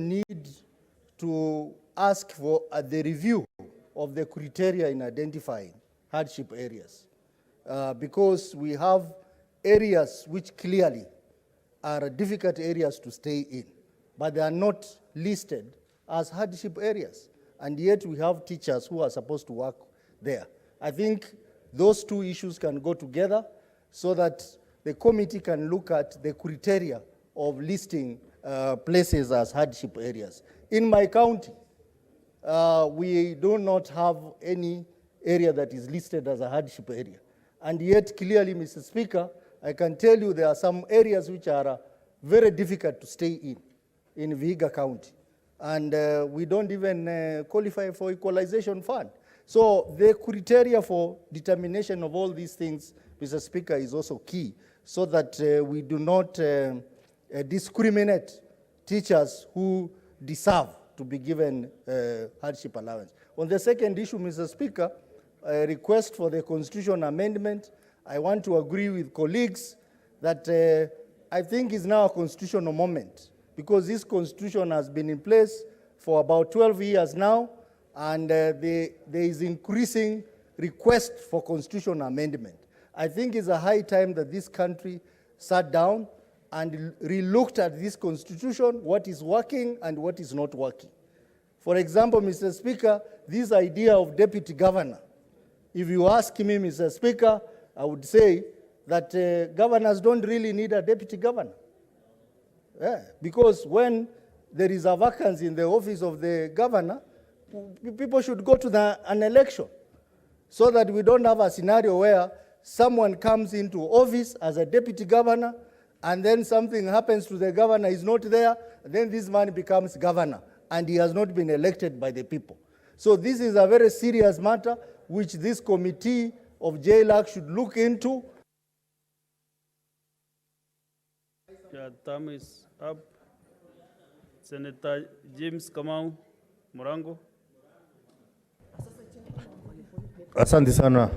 need to ask for the review of the criteria in identifying hardship areas, because we have areas which clearly are difficult areas to stay in, but they are not listed as hardship areas, and yet we have teachers who are supposed to work there. I think those two issues can go together so that the committee can look at the criteria of listing places as hardship areas. In my county, we do not have any area that is listed as a hardship area. And yet, clearly, Mr. Speaker, I can tell you there are some areas which are very difficult to stay in Vihiga County. And we don't even qualify for equalization fund. So the criteria for determination of all these things, Mr. Speaker, is also key, so that we do not discriminate teachers who deserve to be given hardship allowance. On the second issue, Mr. Speaker, a request for the constitution amendment, I want to agree with colleagues that I think is now a constitutional moment, because this constitution has been in place for about 12 years now, and there is increasing request for constitutional amendment. I think it's a high time that this country sat down and re-looked at this constitution, what is working and what is not working. For example, Mr. Speaker, this idea of deputy governor, if you ask me, Mr. Speaker, I would say that governors don't really need a deputy governor. Yeah, because when there is a vacancy in the office of the governor, people should go to an election, so that we don't have a scenario where someone comes into office as a deputy governor and then something happens to the governor, is not there, then this man becomes governor and he has not been elected by the people. So this is a very serious matter which this committee of JLAC should look into. Your term is up. Senator James Kamau Morango. Asante sana.